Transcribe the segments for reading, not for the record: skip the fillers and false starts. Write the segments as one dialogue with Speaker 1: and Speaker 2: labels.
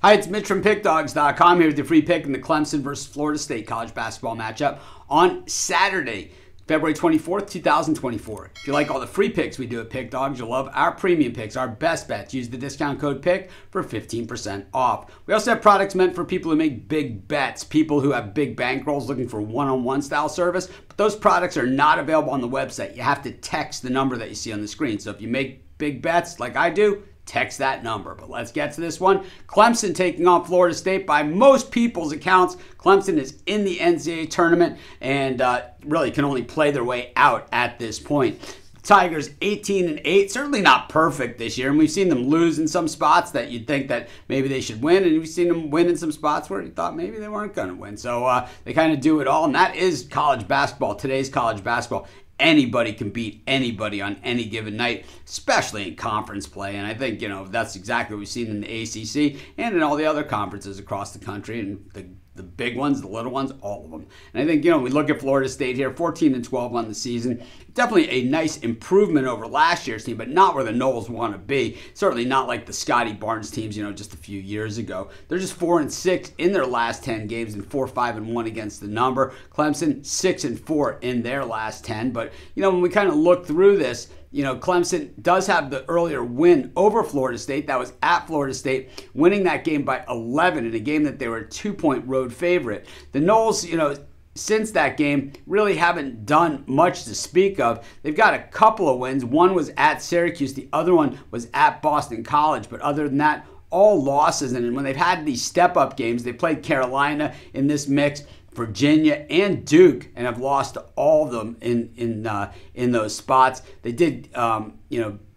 Speaker 1: Hi, it's Mitch from Pickdawgz.com here with your free pick in the Clemson versus Florida State college basketball matchup on Saturday, February 24th, 2024. If you like all the free picks we do at Pick Dawgz, you'll love our premium picks, our best bets. Use the discount code PICK for 15% off. We also have products meant for people who make big bets, people who have big bankrolls looking for one-on-one style service. But those products are not available on the website. You have to text the number that you see on the screen. So if you make big bets like I do, text that number. But let's get to this one. Clemson taking on Florida State. By most people's accounts, Clemson is in the NCAA tournament and really can only play their way out at this point. The Tigers 18-8, certainly not perfect this year, and we've seen them lose in some spots that you'd think that maybe they should win, and we've seen them win in some spots where you thought maybe they weren't going to win. So they kind of do it all, and that is college basketball, today's college basketball. Anybody can beat anybody on any given night, especially in conference play. And I think, that's exactly what we've seen in the ACC and in all the other conferences across the country, and the big ones, the little ones, all of them. And I think, we look at Florida State here, 14-12 on the season. Definitely a nice improvement over last year's team, but not where the Noles want to be. Certainly not like the Scotty Barnes teams, just a few years ago. They're just 4-6 in their last 10 games and 4-5-1 against the number. Clemson 6-4 in their last 10. But, when we kind of look through this, Clemson does have the earlier win over Florida State. That was at Florida State, winning that game by 11 in a game that they were a 2-point road favorite. The Noles, since that game, really haven't done much to speak of. They've got a couple of wins. One was at Syracuse. The other one was at Boston College. But other than that, all losses. And when they've had these step-up games, they played Carolina in this mix, Virginia and Duke, and have lost to all of them in those spots. They did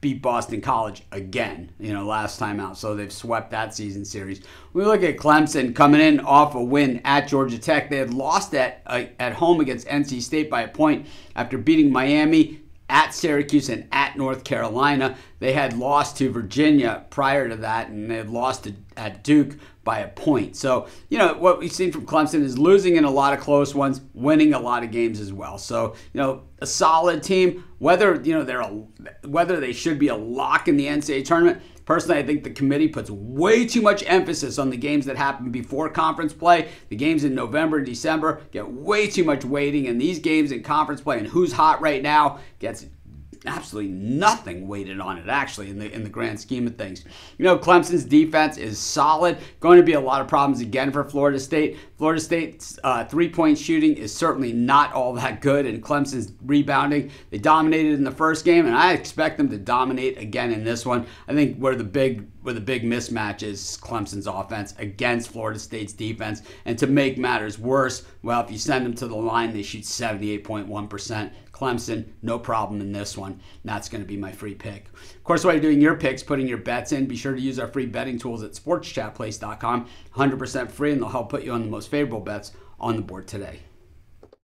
Speaker 1: beat Boston College again last time out, so they've swept that season series. We look at Clemson coming in off a win at Georgia Tech. They had lost at home against NC State by a point after beating Miami, at Syracuse, and at North Carolina. They had lost to Virginia prior to that, and they had lost at Duke by a point. So, what we've seen from Clemson is losing in a lot of close ones, winning a lot of games as well. So, a solid team. Whether they should be a lock in the NCAA tournament, personally, I think the committee puts way too much emphasis on the games that happen before conference play. The games in November and December get way too much weighting, and these games in conference play and who's hot right now gets absolutely nothing weighted on it, actually, in the grand scheme of things. Clemson's defense is solid. Going to be a lot of problems again for Florida State. Florida State's three-point shooting is certainly not all that good, and Clemson's rebounding. They dominated in the first game, and I expect them to dominate again in this one. I think where the big mismatch is Clemson's offense against Florida State's defense. And to make matters worse, well, if you send them to the line, they shoot 78.1%. Clemson, no problem in this one. That's going to be my free pick. Of course, while you're doing your picks, putting your bets in, be sure to use our free betting tools at sportschatplace.com. 100% free, and they'll help put you on the most favorable bets on the board today.